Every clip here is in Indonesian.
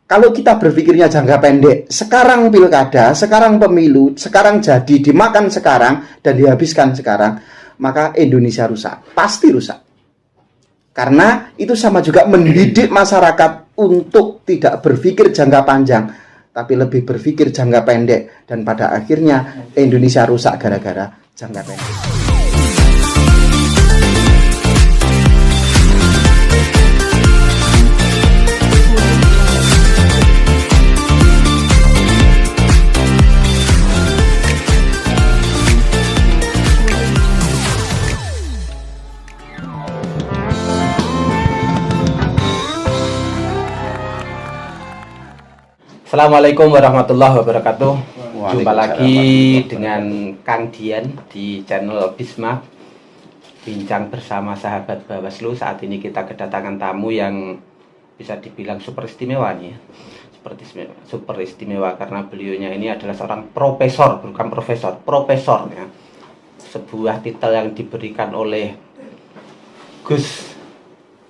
kalau kita berpikirnya jangka pendek, sekarang pilkada, sekarang pemilu, sekarang jadi, dimakan sekarang, dan dihabiskan sekarang, maka Indonesia rusak. Pasti rusak. Karena itu sama juga mendidik masyarakat untuk tidak berpikir jangka panjang, tapi lebih berpikir jangka pendek. Dan pada akhirnya Indonesia rusak gara-gara jangka pendek. Assalamualaikum warahmatullahi wabarakatuh. Jumpa lagi dengan Kang Dian di channel Bisma Bincang bersama sahabat Bawaslu. Saat ini kita kedatangan tamu yang bisa dibilang super istimewa nih ya. Super istimewa karena beliaunya ini adalah seorang profesor, bukan profesor ya. Sebuah titel yang diberikan oleh Gus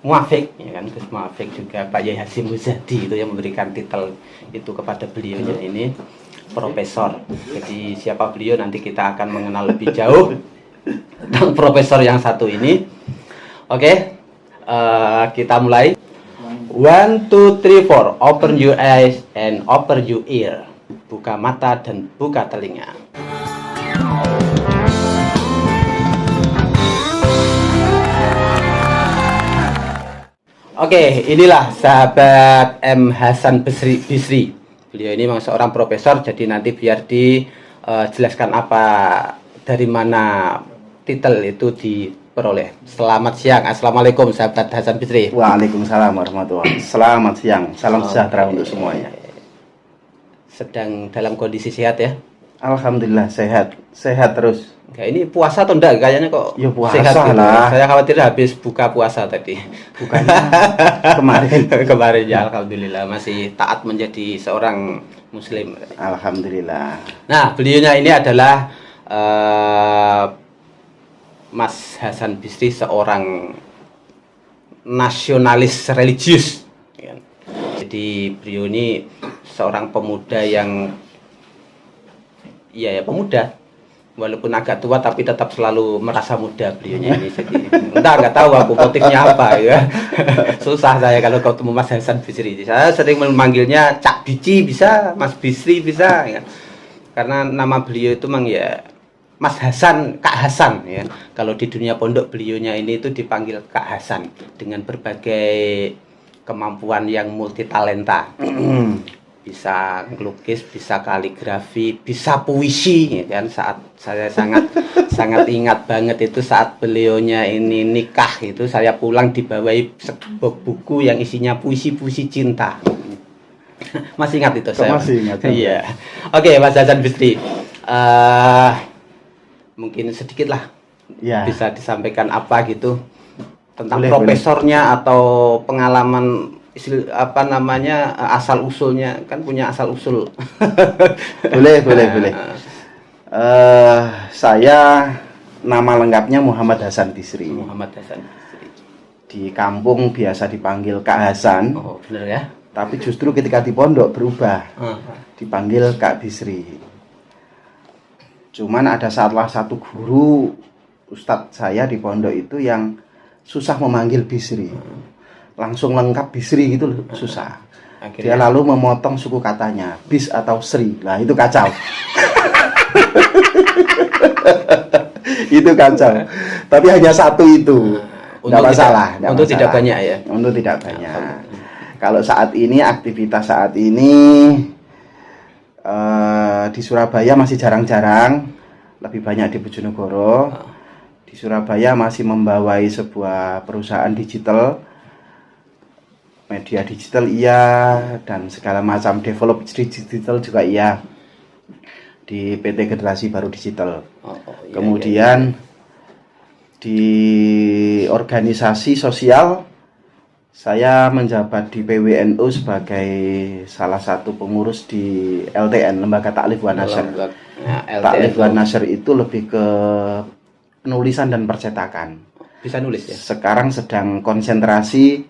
Muafik, ya kan, Gus Muafik juga Pak Yai Hasyim Muzadi itu yang memberikan titel itu kepada beliaunya ini profesor. Jadi siapa beliau nanti kita akan mengenal lebih jauh tentang profesor yang satu ini. Oke, kita mulai. 1, 2, 3, 4. Open your eyes and open your ear. Buka mata dan buka telinga. Oke, inilah sahabat M. Hasan Bisri. Beliau ini memang seorang profesor, jadi nanti biar dijelaskan apa dari mana titel itu diperoleh. Selamat siang, assalamualaikum sahabat Hasan Bisri. Waalaikumsalam warahmatullahi wabarakatuh. Selamat siang, salam sejahtera untuk semuanya. Sedang dalam kondisi sehat ya? Alhamdulillah sehat terus. Oke, ini puasa atau enggak? Kayaknya kok ya, puasa sehat gitu. lah. Saya khawatir habis buka puasa tadi. Bukannya kemarin ya, alhamdulillah masih taat menjadi seorang muslim. Alhamdulillah. Nah, beliaunya ini adalah Mas Hasan Bisri, seorang nasionalis religius. Jadi beliau ini seorang pemuda yang ya pemuda, walaupun agak tua tapi tetap selalu merasa muda beliaunya ini. Jadi nggak tahu aku motifnya apa ya. Susah saya kalau ketemu Mas Hasan Bisri. Saya sering memanggilnya Cak Bici bisa, Mas Bisri bisa ya. Karena nama beliau itu memang ya Mas Hasan, Kak Hasan ya. Kalau di dunia pondok beliaunya ini itu dipanggil Kak Hasan dengan berbagai kemampuan yang multi talenta. Bisa ngelukis, bisa kaligrafi, bisa puisi ya kan. Saat saya sangat ingat banget itu saat beliaunya ini nikah itu, saya pulang dibawahi sebuah buku yang isinya puisi-puisi cinta. Masih ingat itu saya? Masih ingat. Iya. Oke, Mas Hasan Bisri. Mungkin sedikit lah ya, bisa disampaikan apa gitu tentang profesornya atau pengalaman apa namanya asal usulnya, kan punya asal usul. boleh. Saya nama lengkapnya Muhammad Hasan Bisri. Muhammad Hasan Bisri. Di kampung biasa dipanggil Kak Hasan. Oh, bener ya. Tapi justru ketika di pondok berubah, dipanggil Kak Bisri. Cuman ada salah satu guru ustadz saya di pondok itu yang susah memanggil Bisri. Langsung lengkap Bisri gitu susah. Akhirnya, dia lalu memotong suku katanya, bis atau Sri. Nah, itu kacau. Itu kacau. Tapi hanya satu itu. Tidak masalah. Untuk tidak banyak ya. Untuk tidak banyak. Kalau saat ini aktivitas saat ini di Surabaya masih jarang-jarang, lebih banyak di Bojonegoro. Di Surabaya masih membawai sebuah perusahaan digital, media digital iya, dan segala macam develop digital juga iya, di PT Generasi Baru Digital. Kemudian di organisasi sosial saya menjabat di PWNU sebagai salah satu pengurus di LTN, Lembaga Ta'lif Wan Nashr. Ta'lif Wan Nashr itu lebih ke penulisan dan percetakan. Bisa nulis ya? Sekarang sedang konsentrasi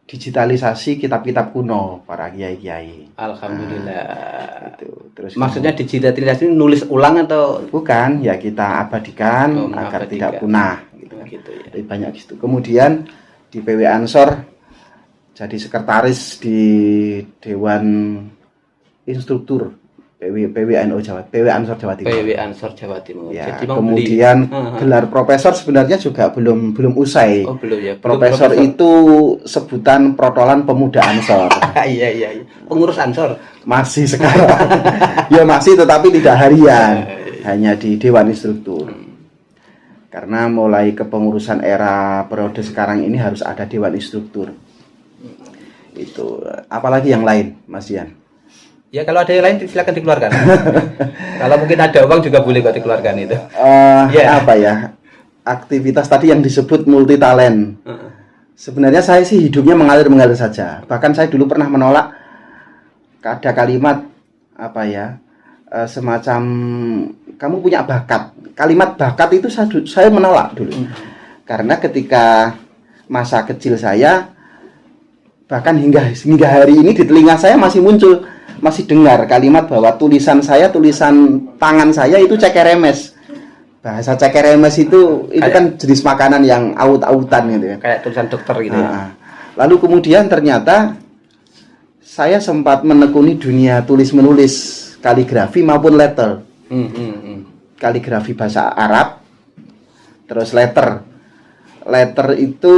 digitalisasi kitab-kitab kuno para kiai-kiai. Alhamdulillah. Itu. Terus maksudnya digitalisasi nulis ulang atau bukan? Ya kita abadikan agar tidak punah. Gitu ya. Lebih banyak gitu. Kemudian di PW Ansor jadi sekretaris di Dewan Instruktur PW Ansor Jawa Timur. PW Ansor Jawa Timur. Ya, jadi kemudian gelar profesor sebenarnya juga belum usai. Oh, belum ya. Profesor itu sebutan protolan pemuda Ansor. Iya. Pengurus Ansor Masih sekarang. Ya masih, tetapi tidak harian. Hanya di Dewan Instruktur. Karena mulai kepengurusan era periode sekarang ini harus ada Dewan Instruktur. Itu. Apalagi yang lain, Mas Dian? Ya kalau ada yang lain silakan dikeluarkan. Kalau mungkin ada uang juga boleh kok dikeluarkan itu. Apa ya? Aktivitas tadi yang disebut multi talent. Sebenarnya saya sih hidupnya mengalir saja. Bahkan saya dulu pernah menolak ada kalimat apa ya? Semacam kamu punya bakat. Kalimat bakat itu saya menolak dulu. Karena ketika masa kecil saya, bahkan hingga hari ini di telinga saya masih dengar kalimat bahwa tulisan tangan saya itu cekeremes. Bahasa cekeremes itu kan jenis makanan yang aut-autan gitu ya. Kayak tulisan dokter gitu ya. Lalu kemudian ternyata saya sempat menekuni dunia tulis-menulis kaligrafi maupun letter. Kaligrafi bahasa Arab, terus letter. Letter itu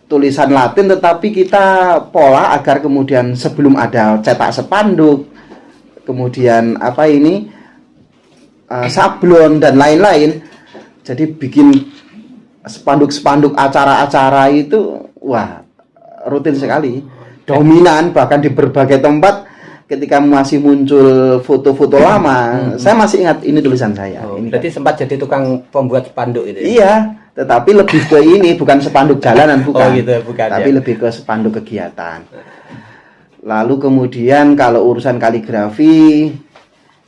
tulisan Latin, tetapi kita pola agar kemudian sebelum ada cetak spanduk, kemudian sablon dan lain-lain, jadi bikin spanduk-spanduk acara-acara itu wah rutin sekali, dominan. Bahkan di berbagai tempat ketika masih muncul foto-foto lama, saya masih ingat ini tulisan saya. Berarti sempat jadi tukang pembuat spanduk itu ya? Iya, tetapi lebih ke ini, bukan spanduk jalanan, bukan. Bukan. Tapi lebih ke spanduk kegiatan. Lalu kemudian kalau urusan kaligrafi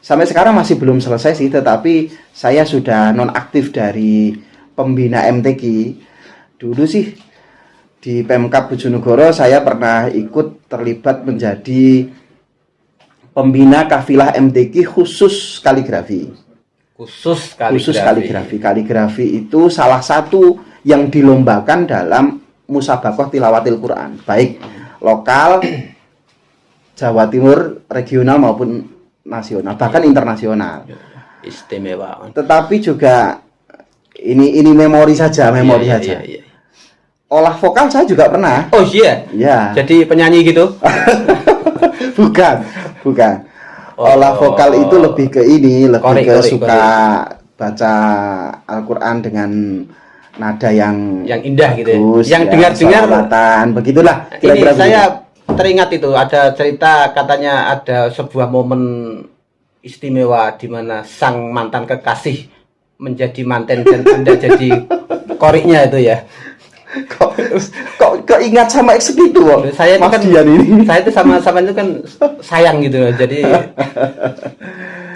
sampai sekarang masih belum selesai sih, tetapi saya sudah nonaktif dari pembina MTQ. Dulu sih di Pemkab Bojonegoro saya pernah ikut terlibat menjadi pembina kafilah MTQ khusus kaligrafi. Khusus kaligrafi. Kaligrafi itu salah satu yang dilombakan dalam musabaqah tilawatil Quran, baik lokal, Jawa Timur, regional maupun nasional, bahkan internasional. Istimewa. Tetapi juga ini memori saja. Iya. Olah vokal saya juga pernah. Oh iya. Iya. Jadi penyanyi gitu? Bukan. Olah vokal itu lebih ke ini, lebih ke suka baca Al-Qur'an dengan nada yang indah gitu ya. Yang dengar-dengar begitulah. Ini saya teringat itu ada cerita, katanya ada sebuah momen istimewa di mana sang mantan kekasih menjadi manten dan Anda jadi koriknya itu ya. Kok ingat sama segitu kok? Saya itu kan ini. Saya itu sama itu kan sayang gitu loh. Jadi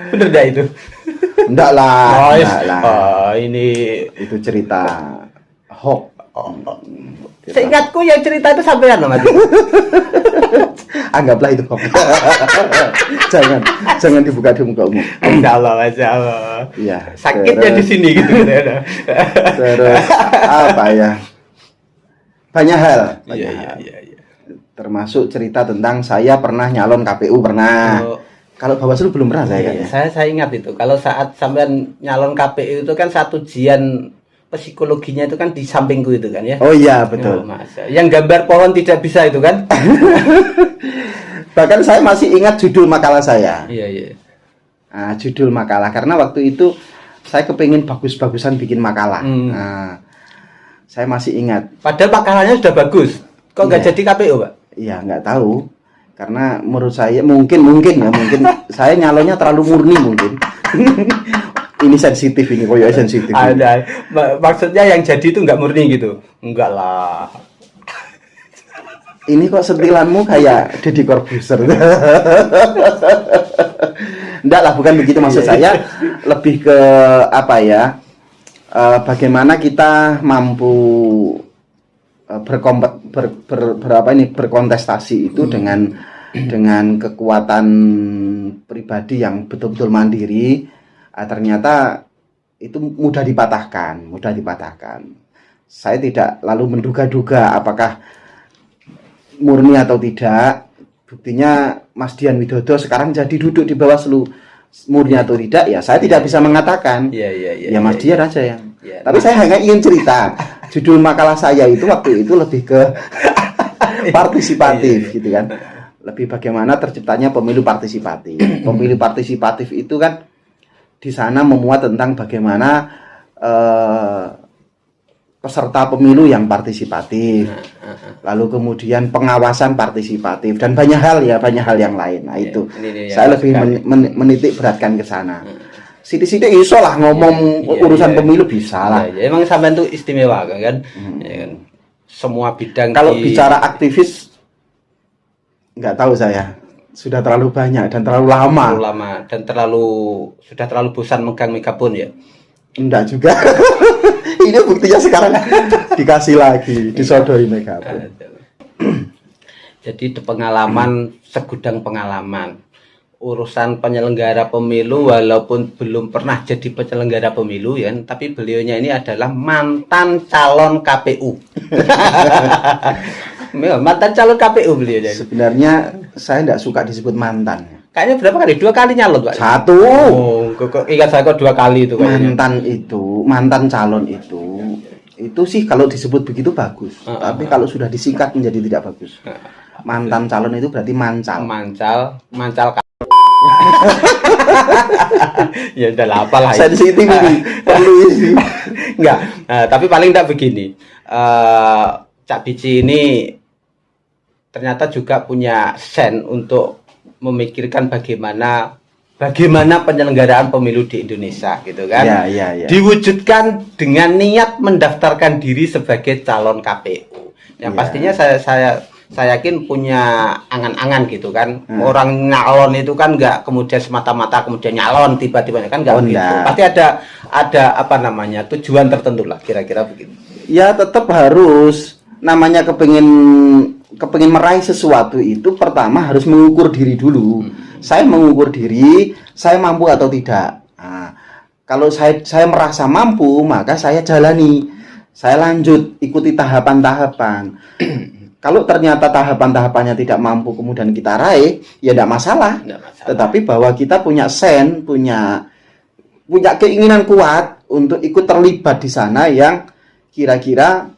bener dah itu. Enggak lah. Ini itu cerita hoax. Seingatku yang cerita itu sampean loh, Mas. Anggaplah itu hoax. jangan dibuka di muka umum. Insyaallah. Iya. Sakitnya di sini gitu. Terus apa ya? Banyak hal. Iya. Termasuk cerita tentang saya pernah nyalon KPU pernah. Kalau Bawaslu belum pernah saya. Saya ingat itu. Kalau saat sampean nyalon KPU itu kan satu ujian psikologinya itu kan di sampingku itu kan ya. Oh iya, betul. Yang gambar pohon tidak bisa itu kan. Bahkan saya masih ingat judul makalah saya. Iya. Judul makalah karena waktu itu saya kepingin bagus-bagusan bikin makalah. Saya masih ingat. Padahal makalahnya sudah bagus. Kok nggak jadi KPU, Pak? Iya, nggak tahu. Karena menurut saya mungkin saya nyalonnya terlalu murni mungkin. Ini sensitif ini, koyo sensitif. Ada. Maksudnya yang jadi itu nggak murni gitu. Enggak lah. Ini kok sentilanmu kayak Deddy Corbuzier. Enggak lah, bukan begitu maksud saya. Lebih ke apa ya? Bagaimana kita mampu berkontestasi itu dengan kekuatan pribadi yang betul-betul mandiri, ternyata itu mudah dipatahkan. Saya tidak lalu menduga-duga apakah murni atau tidak. Buktinya Mas Dian Widodo sekarang jadi duduk di Bawaslu, murni atau tidak ya saya tidak bisa mengatakan. Ya Mas Dian aja yang. Tapi saya hanya ingin cerita. Judul makalah saya itu waktu itu lebih ke partisipatif gitu kan. Lebih bagaimana terciptanya pemilu partisipatif. Pemilu partisipatif itu kan di sana memuat tentang bagaimana peserta pemilu yang partisipatif, lalu kemudian pengawasan partisipatif dan banyak hal yang lain. Nah itu saya lebih menitik beratkan ke sana. Sidik-sidik iso lah ngomong urusan pemilu bisa lah. Emang sampean tuh istimewa kan? Ya kan? Semua bidang. Kalau bicara aktivis nggak tahu saya. Sudah terlalu banyak dan terlalu lama. Dan sudah terlalu bosan megang megapun ya. Enggak juga. Ini buktinya sekarang dikasih lagi, disodori megapun. Jadi segudang pengalaman. Urusan penyelenggara pemilu walaupun belum pernah jadi penyelenggara pemilu ya, tapi beliaunya ini adalah mantan calon KPU. Mantan calon KPU beliau. Sebenarnya saya tidak suka disebut mantan. Kayaknya berapa kali? 2 kali nyalon, Pak? 1. Oh, ingat saya kok 2 kali itu kayaknya. Mantan calon itu sih kalau disebut begitu bagus. Tapi kalau sudah disingkat menjadi tidak bagus. Mantan calon itu berarti mancal. Ya udah lah, apalah. Sensitif ini. Perlu isi. Enggak. Tapi paling enggak begini. Cak Bici ini ternyata juga punya sen untuk memikirkan bagaimana penyelenggaraan pemilu di Indonesia gitu kan. Ya. Diwujudkan dengan niat mendaftarkan diri sebagai calon KPU. Yang pastinya saya yakin punya angan-angan gitu kan. Orang nyalon itu kan nggak kemudian semata-mata kemudian nyalon tiba-tiba kan nggak begitu. Pasti ada apa namanya tujuan tertentu lah kira-kira begitu. Ya tetap harus namanya kepengin meraih sesuatu itu pertama harus mengukur diri dulu. Saya mengukur diri, saya mampu atau tidak. Nah, kalau saya merasa mampu, maka saya jalani. Saya lanjut ikuti tahapan-tahapan. Kalau ternyata tahapan-tahapannya tidak mampu kemudian kita raih, ya tidak masalah. Tetapi bahwa kita punya punya keinginan kuat untuk ikut terlibat di sana yang kira-kira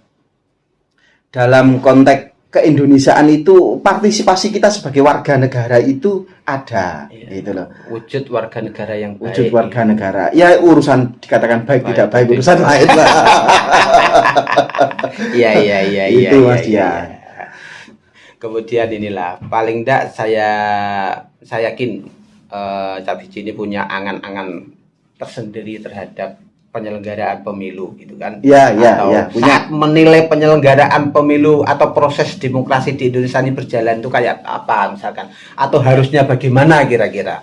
dalam konteks keindonesiaan itu partisipasi kita sebagai warga negara itu ada, gitu loh. Wujud warga negara yang baik. Wujud warga negara. Ya urusan dikatakan baik tidak baik urusan lain lah. Iya. Itu Mas Dian. Kemudian inilah paling enggak saya yakin Cak Bici ini punya angan-angan tersendiri terhadap penyelenggaraan pemilu gitu kan. Iya. Saat menilai penyelenggaraan pemilu atau proses demokrasi di Indonesia ini berjalan itu kayak apa misalkan, atau harusnya bagaimana kira-kira,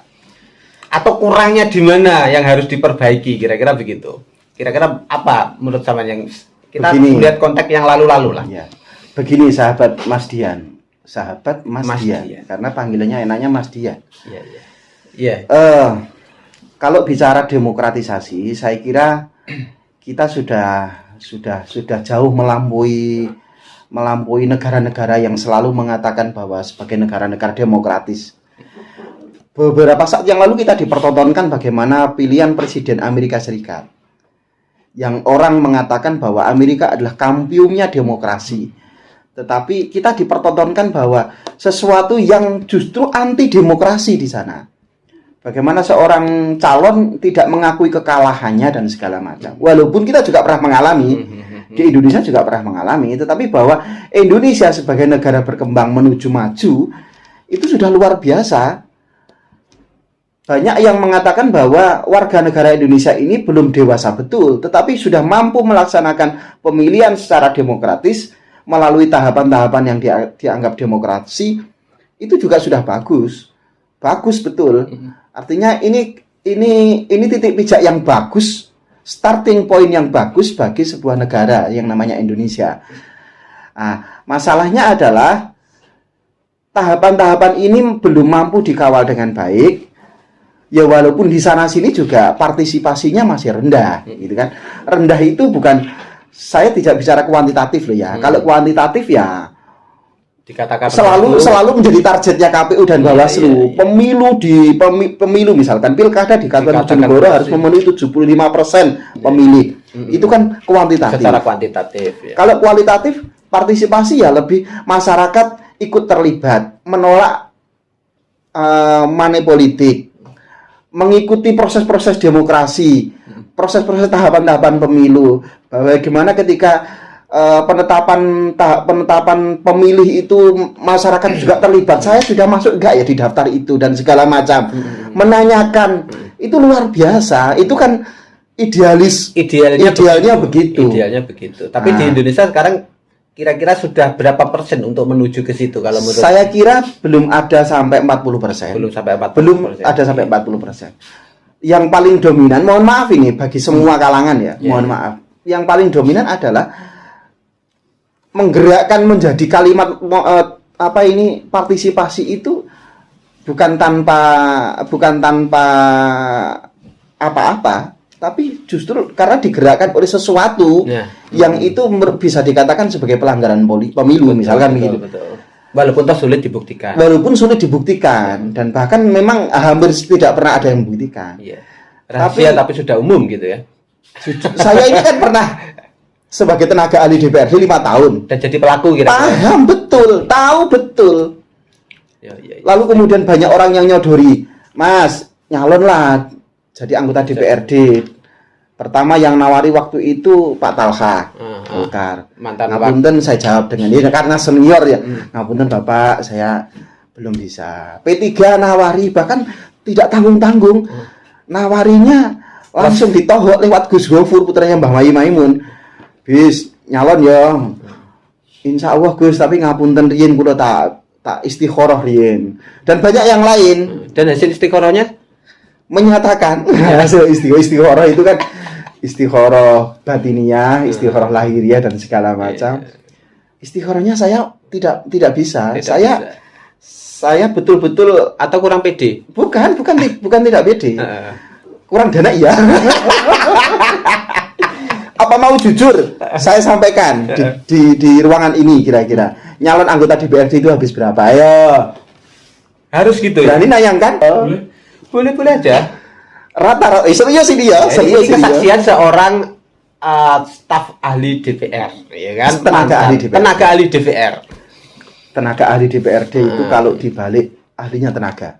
atau kurangnya di mana yang harus diperbaiki kira-kira begitu. Kira-kira apa menurut sama yang kita melihat konteks yang lalu-lalu lah. Ya. Begini sahabat Mas Dian. Karena panggilannya enaknya Mas Dian. Iya. Kalau bicara demokratisasi, saya kira kita sudah jauh melampaui negara-negara yang selalu mengatakan bahwa sebagai negara-negara demokratis. Beberapa saat yang lalu kita dipertontonkan bagaimana pilihan Presiden Amerika Serikat, yang orang mengatakan bahwa Amerika adalah kampiunnya demokrasi. Tetapi kita dipertontonkan bahwa sesuatu yang justru anti demokrasi di sana. Bagaimana seorang calon tidak mengakui kekalahannya dan segala macam. Walaupun kita juga pernah mengalami, di Indonesia juga pernah mengalami, tetapi bahwa Indonesia sebagai negara berkembang menuju maju, itu sudah luar biasa. Banyak yang mengatakan bahwa warga negara Indonesia ini belum dewasa betul, tetapi sudah mampu melaksanakan pemilihan secara demokratis, melalui tahapan-tahapan yang dianggap demokrasi, itu juga sudah bagus. Bagus betul. Artinya ini titik pijak yang bagus, starting point yang bagus bagi sebuah negara yang namanya Indonesia. Nah, masalahnya adalah tahapan-tahapan ini belum mampu dikawal dengan baik. Ya walaupun di sana sini juga partisipasinya masih rendah, gitu kan. Rendah itu bukan, saya tidak bicara kuantitatif loh ya. Kalau kuantitatif ya dikatakan selalu menjadi targetnya KPU dan Bawaslu. Pemilu misalkan pilkada di Kabupaten Bojonegoro harus memenuhi 75% pemilih. Itu kan kuantitatif. Secara kuantitatif. Ya. Kalau kualitatif, partisipasi ya lebih masyarakat ikut terlibat, menolak money politik, mengikuti proses-proses demokrasi, proses-proses tahapan-tahapan pemilu. Bagaimana ketika penetapan pemilih itu masyarakat juga terlibat. Saya sudah masuk enggak ya di daftar itu dan segala macam. Menanyakan itu luar biasa. Itu kan idealnya begitu. Idealnya begitu. Tapi di Indonesia sekarang kira-kira sudah berapa persen untuk menuju ke situ kalau menurut saya kira belum ada sampai 40%. Belum sampai 40%. Belum ada sampai 40%. Yang paling dominan, mohon maaf ini bagi semua kalangan ya, mohon maaf. Yang paling dominan adalah menggerakkan menjadi kalimat partisipasi itu bukan tanpa apa-apa, tapi justru karena digerakkan oleh sesuatu yang itu bisa dikatakan sebagai pelanggaran pemilu, misalkan begitu. Betul. Walaupun sulit dibuktikan. Dan bahkan memang hampir tidak pernah ada yang membuktikan. Iya. Rahasia tapi sudah umum gitu ya. Saya ini kan pernah sebagai tenaga ahli DPRD 5 tahun. Dan jadi pelaku kira-kira. Paham betul, tahu betul. Ya. Lalu kemudian banyak orang yang nyodori, Mas, nyalon lah jadi anggota DPRD. Pertama yang nawari waktu itu Pak Talha, Golkar. Ngapunten saya jawab dengan ini karena senior ya. Ngapunten Bapak, saya belum bisa. P3 nawari bahkan tidak tanggung-tanggung. Nawarinya langsung ditohok lewat Gus Gofur putranya Mbah Maimun. Bis nyalon ya. Insya Allah Gus, tapi ngapunten riyen kula tak istikharah riyen. Dan banyak yang lain. Dan hasil istikharahnya menyatakan hasil istikharah itu kan istikharah batiniah, istikharah lahiriah dan segala macam. Istikharahnya saya tidak bisa. Saya betul-betul atau kurang pede. Bukan tidak pede. Kurang dana iya. Apa mau jujur saya sampaikan di ruangan ini kira-kira nyalon anggota DPRD itu habis berapa? Ayo. Harus gitu ya. Berani nayangkan? Boleh aja. Rata-rata serius ini ya. Ini kesaksian seorang staf ahli DPR, ya kan? Tenaga ahli DPR. Tenaga ahli DPRD itu kalau dibalik ahlinya tenaga.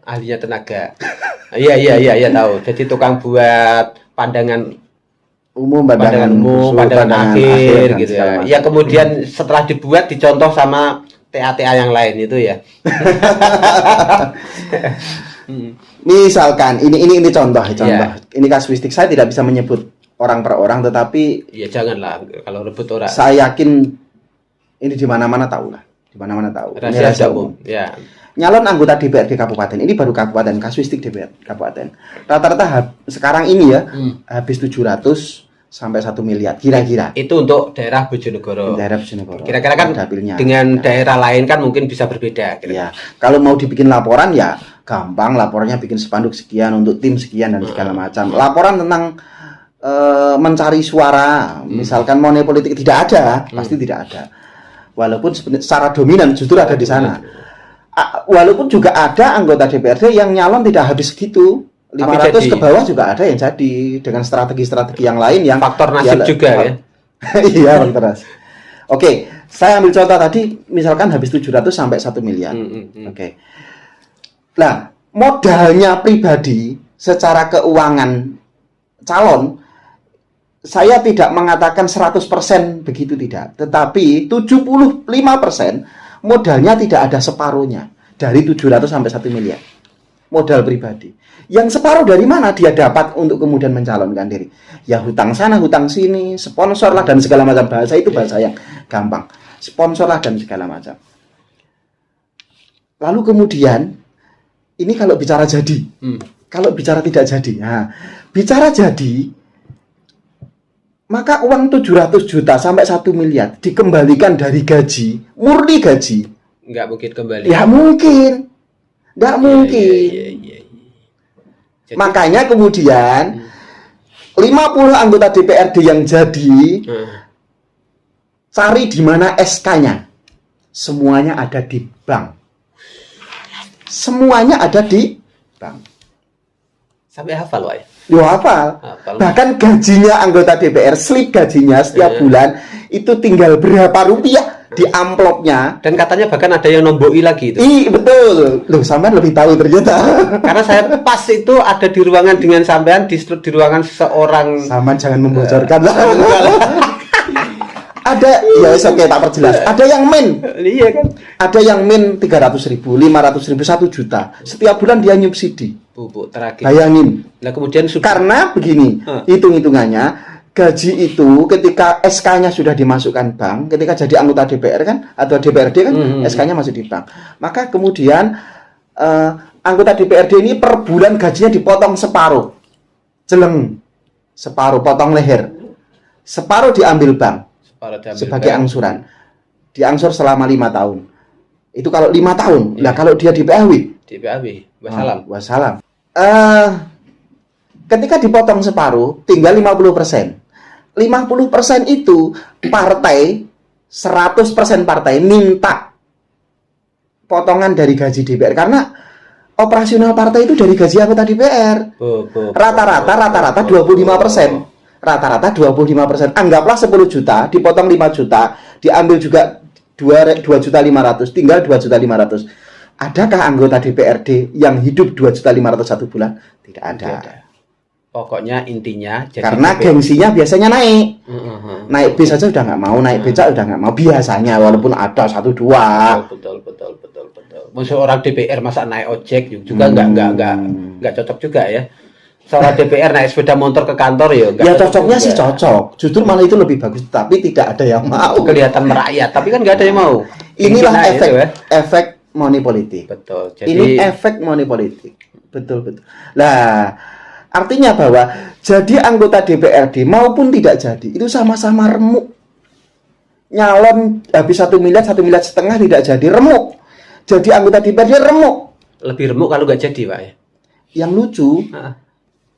Iya tahu. Jadi tukang buat pandangan umum, pandangan akhir gitu ya. Ya kemudian setelah dibuat dicontoh sama TA yang lain itu ya. Misalkan ini contoh. Yeah. Ini kasuistik, saya tidak bisa menyebut orang per orang, tetapi ya janganlah kalau rebut orang. Saya yakin ini di mana-mana tahu. Rahasia umum. Ya. Nyalon anggota DPRD kabupaten, ini baru kabupaten, kasuistik DPR kabupaten. Rata-rata sekarang ini ya habis 700 sampai 1 miliar kira-kira. Itu untuk daerah Bojonegoro. Kira-kira kan dapilnya. Dengan daerah lain kan mungkin bisa berbeda. Ya, kalau mau dibikin laporan ya gampang, laporannya bikin spanduk sekian untuk tim sekian dan segala macam. Laporan tentang mencari suara, misalkan money politik tidak ada, pasti tidak ada. Walaupun secara dominan justru ada di sana. Walaupun juga ada anggota DPRD yang nyalon tidak habis segitu. 500 ke bawah juga ada yang jadi dengan strategi-strategi yang lain yang faktor nasib juga ya. Iya, faktor nasib. Oke, saya ambil contoh tadi misalkan habis 700 sampai 1 miliar. Oke. Nah, modalnya pribadi secara keuangan calon saya tidak mengatakan 100% begitu tidak, tetapi 75% modalnya tidak ada separuhnya dari 700 sampai 1 miliar. Modal pribadi. Yang separuh dari mana dia dapat untuk kemudian mencalonkan diri? Ya hutang sana, hutang sini, sponsor lah dan segala macam. Bahasa itu bahasa yang gampang. Sponsor lah dan segala macam. Lalu kemudian ini kalau bicara jadi. Kalau bicara tidak jadi. Nah, bicara jadi Maka uang 700 juta sampai 1 miliar dikembalikan dari gaji, murni gaji. Nggak mungkin kembali. Ya mungkin. Nggak mungkin. Jadi, makanya kemudian 50 anggota DPRD yang jadi cari di mana SK-nya. Semuanya ada di bank. Semuanya ada di bank. Sampai hafal, Pak ya? Yo hafal. Bahkan gajinya anggota DPR, slip gajinya setiap bulan itu tinggal berapa rupiah di amplopnya. Dan katanya bahkan ada yang nomboi lagi itu. Betul. Loh, sampean lebih tahu ternyata. Karena saya pas itu ada di ruangan dengan sampean di ruangan seorang. Sampean jangan membocorkan lah. Ada, ya oke, tak perjelas. Ada yang min. Iya kan? Ada yang min 300.000, 500.000, 1 juta. Setiap bulan dia nyubsidi. Bu, terakhir. Bayangin. Nah, kemudian karena begini, hitung-hitungannya gaji itu ketika SK-nya sudah dimasukkan bank, ketika jadi anggota DPR kan atau DPRD kan SK-nya masih di bank. Maka kemudian anggota DPRD ini per bulan gajinya dipotong separuh. Jeleng. Separuh, potong leher. Separuh diambil bank. Sebagai angsuran. Diangsur selama 5 tahun. Itu kalau 5 tahun. Nah, kalau dia di PAW. Wassalam. Ketika dipotong separuh, tinggal 50%. 50% itu partai 100% partai minta potongan dari gaji DPR karena operasional partai itu dari gaji anggota DPR. Rata-rata 25%. Rata-rata 25%. Anggaplah 10 juta, dipotong 5 juta, diambil juga 2.500.000, tinggal 2.500.000. Adakah anggota DPRD yang hidup 2.500.000 satu bulan? Tidak ada. Pokoknya intinya jadi karena gengsinya biasanya naik. Naik bis saja udah nggak mau, naik beca udah nggak mau biasanya, walaupun ada 1-2. Betul. Maksud orang DPR masa naik ojek juga nggak cocok juga ya. Seorang DPR naik sepeda motor ke kantor ya cocoknya sih cocok. Justru malah itu lebih bagus, tapi tidak ada yang mau. Kelihatan merakyat, tapi kan nggak ada yang mau. Inilah efek money politik. Betul. Jadi ini efek money politik. Betul. Lah, artinya bahwa jadi anggota DPRD maupun tidak jadi itu sama-sama remuk. Nyalon habis 1 miliar, 1,5 miliar tidak jadi, remuk. Jadi anggota DPRD remuk. Lebih remuk kalau nggak jadi, Pak ya. Yang lucu,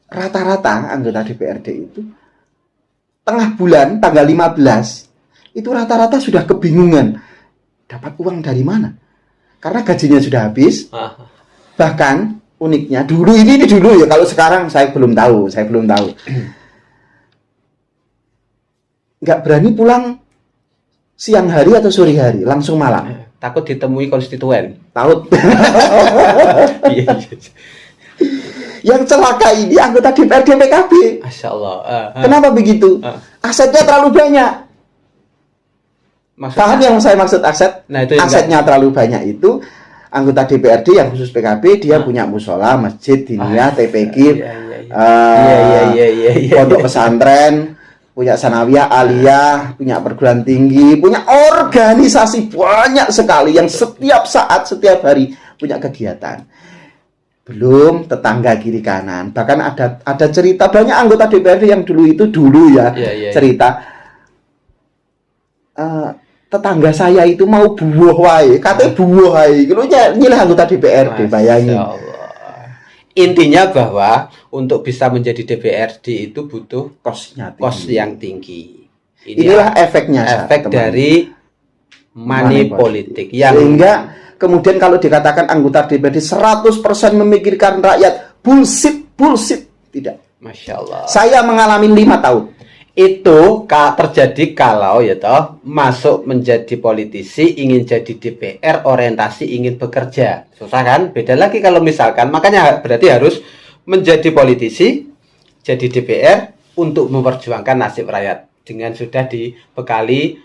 rata-rata anggota DPRD itu tengah bulan tanggal 15 itu rata-rata sudah kebingungan dapat uang dari mana karena gajinya sudah habis. Bahkan uniknya dulu ya, kalau sekarang saya belum tahu nggak berani pulang siang hari atau sore hari, langsung malam, takut ditemui konstituen. Iya. Yang celaka ini anggota DPRD PKB. Masya Allah. Kenapa begitu? Asetnya terlalu banyak. Paham yang saya maksud aset? Nah, itu asetnya terlalu banyak itu anggota DPRD yang khusus PKB dia punya musola, masjid, diniyah, TPQ, pondok pesantren, punya sanawiyah, aliyah, punya perguruan tinggi, punya organisasi banyak sekali yang setiap saat, setiap hari punya kegiatan. Belum tetangga kiri kanan. Bahkan ada cerita banyak anggota DPRD yang dulu cerita tetangga saya itu mau buah wae, katanya buah wae. Kalau nyilih anggota DPRD, bayangin. Intinya bahwa untuk bisa menjadi DPRD itu butuh kos yang tinggi. Inilah efeknya. Efek dari money politik yang sehingga kemudian kalau dikatakan anggota DPRD 100% memikirkan rakyat, bullshit, tidak. Masya Allah. Saya mengalami 5 tahun. Itu terjadi kalau masuk menjadi politisi, ingin jadi DPR, orientasi ingin bekerja. Susah kan? Beda lagi kalau misalkan, makanya berarti harus menjadi politisi, jadi DPR untuk memperjuangkan nasib rakyat dengan sudah dibekali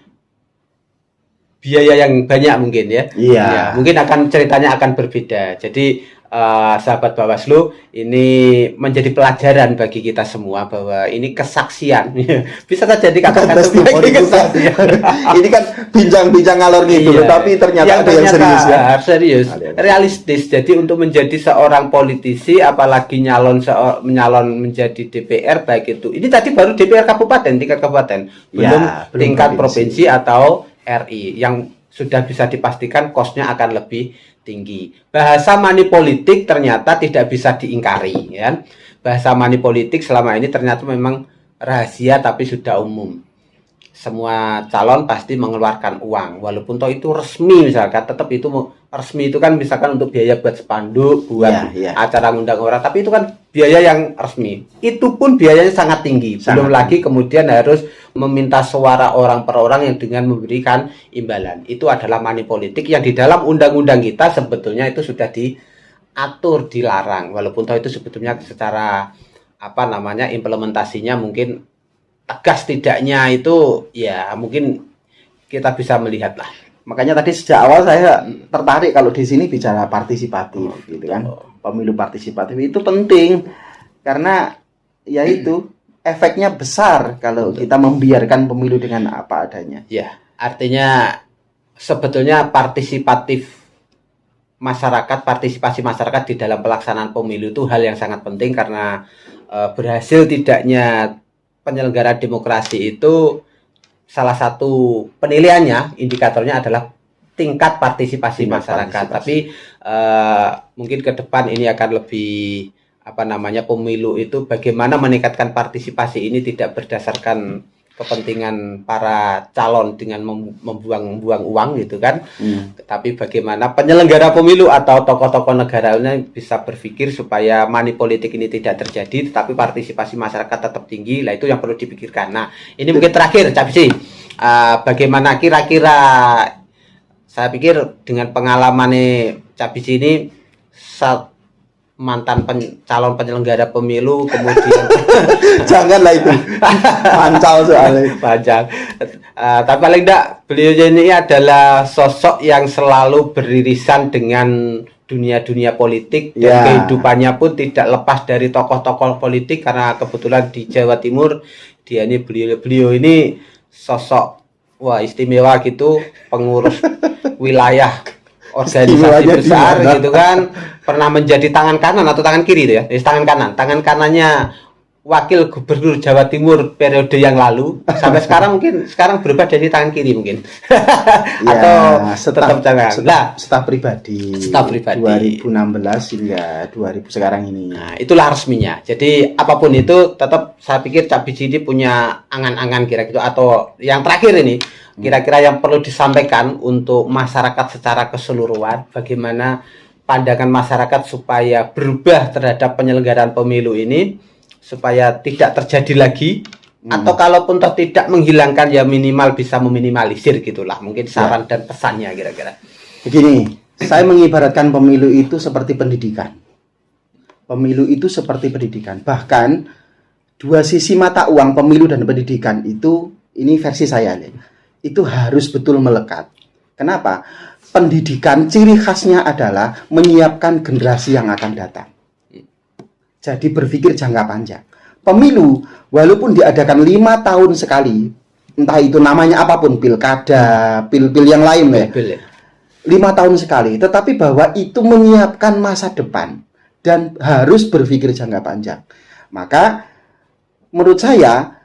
biaya yang banyak mungkin ya. Iya. Ya, mungkin ceritanya akan berbeda. Jadi sahabat Bawaslu, ini menjadi pelajaran bagi kita semua bahwa ini kesaksian. Bisa saja dikatakan sebagai kesaksian. Ini kan bincang-bincang ngalor ngidul, tapi ternyata ada yang serius ya. Serius, realistis. Jadi untuk menjadi seorang politisi, apalagi nyalon menjadi DPR, baik itu ini tadi baru DPR kabupaten, tingkat kabupaten, belum tingkat provinsi atau RI yang sudah bisa dipastikan kosnya akan lebih tinggi. Bahasa money politik ternyata tidak bisa diingkari, ya. Bahasa money politik selama ini ternyata memang rahasia tapi sudah umum. Semua calon pasti mengeluarkan uang, walaupun toh itu resmi misalkan, tetap itu resmi itu kan misalkan untuk biaya buat spanduk, buat acara ngundang orang, tapi itu kan biaya yang resmi. Itu pun biayanya sangat tinggi. Belum lagi kemudian harus meminta suara orang per orang yang dengan memberikan imbalan. Itu adalah money politik yang di dalam undang-undang kita sebetulnya itu sudah diatur, dilarang, walaupun toh itu sebetulnya secara implementasinya mungkin tegas tidaknya itu ya mungkin kita bisa melihat lah. Makanya tadi sejak awal saya tertarik kalau di sini bicara partisipatif gitu kan. Pemilu partisipatif itu penting karena ya itu efeknya besar kalau kita membiarkan pemilu dengan apa adanya. Ya, artinya sebetulnya partisipasi masyarakat di dalam pelaksanaan pemilu itu hal yang sangat penting karena berhasil tidaknya penyelenggara demokrasi itu salah satu penilaiannya, indikatornya adalah tingkat partisipasi masyarakat. Tapi mungkin ke depan ini akan lebih pemilu itu bagaimana meningkatkan partisipasi ini tidak berdasarkan kepentingan para calon dengan membuang-buang uang gitu kan. Tapi bagaimana penyelenggara pemilu atau tokoh-tokoh negaranya bisa berpikir supaya money politik ini tidak terjadi, tetapi partisipasi masyarakat tetap tinggi. Lah itu yang perlu dipikirkan. Nah, ini mungkin terakhir Cak Bisi, bagaimana kira-kira saya pikir dengan pengalamannya Cak Bisi ini mantan calon penyelenggara pemilu kemudian janganlah itu pancal soalnya panjang, tapi paling tidak beliau ini adalah sosok yang selalu beririsan dengan dunia politik dan kehidupannya pun tidak lepas dari tokoh-tokoh politik karena kebetulan di Jawa Timur beliau ini sosok istimewa gitu, pengurus wilayah organisasi besar gitu kan, pernah menjadi tangan kanan atau tangan kiri itu ya, tangan kanannya wakil gubernur Jawa Timur periode yang lalu sampai sekarang berubah jadi tangan kiri mungkin atau tetap staf pribadi 2016 hingga 2000 sekarang ini. Nah, itulah resminya. Jadi apapun itu tetap saya pikir Cak Bisi ini punya angan-angan kira-kira atau yang terakhir ini kira-kira yang perlu disampaikan untuk masyarakat secara keseluruhan, bagaimana pandangan masyarakat supaya berubah terhadap penyelenggaraan pemilu ini supaya tidak terjadi lagi atau kalaupun toh tidak menghilangkan ya minimal bisa meminimalisir gitulah mungkin saran dan pesannya kira-kira. Begini, saya mengibaratkan pemilu itu seperti pendidikan. Pemilu itu seperti pendidikan. Bahkan dua sisi mata uang pemilu dan pendidikan itu, ini versi saya nih, itu harus betul melekat. Kenapa? Pendidikan ciri khasnya adalah menyiapkan generasi yang akan datang. Jadi berpikir jangka panjang. Pemilu, walaupun diadakan 5 tahun sekali, entah itu namanya apapun, pilkada, pil-pil yang lain ya, 5 tahun sekali, tetapi bahwa itu menyiapkan masa depan dan harus berpikir jangka panjang. Maka menurut saya,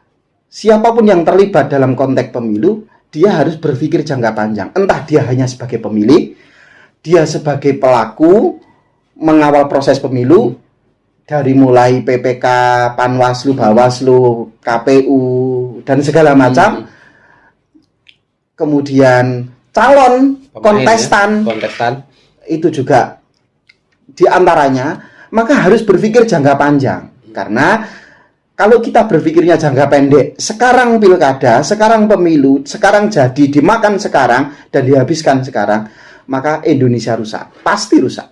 siapapun yang terlibat dalam konteks pemilu, dia harus berpikir jangka panjang. Entah dia hanya sebagai pemilih, dia sebagai pelaku mengawal proses pemilu, dari mulai PPK, Panwaslu, Bawaslu, KPU, dan segala macam. Kemudian calon kontestan itu juga diantaranya, maka harus berpikir jangka panjang. Karena kalau kita berpikirnya jangka pendek, sekarang pilkada, sekarang pemilu, sekarang jadi, dimakan sekarang, dan dihabiskan sekarang, maka Indonesia rusak. Pasti rusak.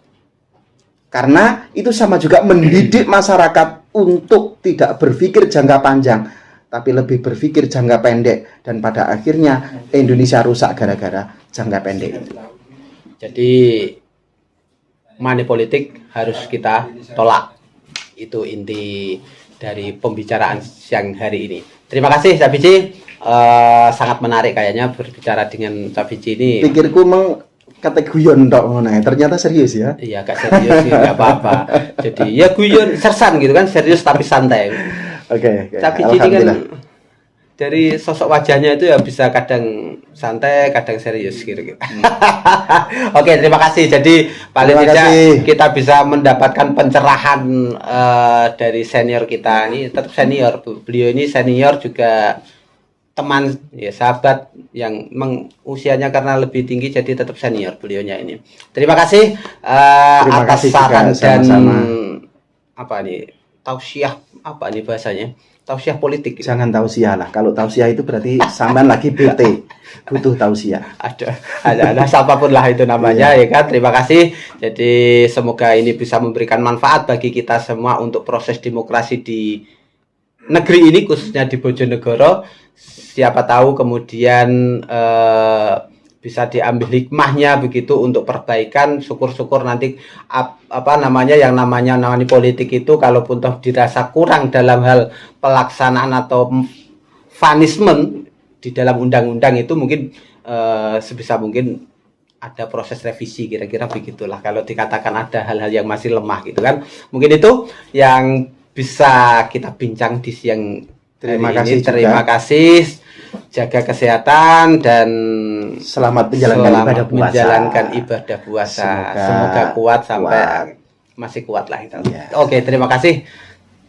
Karena itu sama juga mendidik masyarakat untuk tidak berpikir jangka panjang, tapi lebih berpikir jangka pendek. Dan pada akhirnya Indonesia rusak gara-gara jangka pendek. Jadi money politik harus kita tolak. Itu inti dari pembicaraan siang hari ini. Terima kasih Sabici, sangat menarik kayaknya berbicara dengan Sabici ini. Pikirku kata guyon dok ternyata serius ya. Iya, agak serius sih, nggak apa-apa. Jadi ya guyon sersan gitu kan, serius tapi santai. Oke. Sabici ini kan dari sosok wajahnya itu ya bisa kadang santai, kadang serius gitu. Oke, terima kasih. Jadi paling tidak kita bisa mendapatkan pencerahan dari senior kita ini, tetap senior. Beliau ini senior juga teman ya, sahabat yang usianya karena lebih tinggi jadi tetap senior beliaunya ini. Terima kasih atas saran dan apa nih? Tausiah apa nih bahasanya? Tausiah politik. Jangan tausiah lah. Kalau tausiah itu berarti sampean lagi BT. Butuh tausiah. Ada siapapun lah itu namanya ya kan. Terima kasih. Jadi semoga ini bisa memberikan manfaat bagi kita semua untuk proses demokrasi di negeri ini, khususnya di Bojonegoro. Siapa tahu kemudian bisa diambil hikmahnya begitu untuk perbaikan. Syukur-syukur nanti yang namanya politik itu kalaupun toh dirasa kurang dalam hal pelaksanaan atau punishment di dalam undang-undang itu mungkin sebisa mungkin ada proses revisi, kira-kira begitulah kalau dikatakan ada hal-hal yang masih lemah gitu kan. Mungkin itu yang bisa kita bincang di siang terima hari kasih ini. Terima kasih. Jaga kesehatan dan selamat menjalankan ibadah puasa. Semoga kuat sampai masih kuat lah itu. Oke, terima kasih.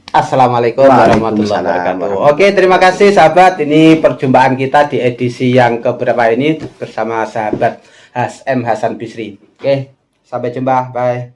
Assalamualaikum warahmatullahi wabarakatuh. Oke, terima kasih sahabat. Ini perjumpaan kita di edisi yang keberapa ini bersama sahabat HM Hasan Bisri. Oke, sampai jumpa. Bye.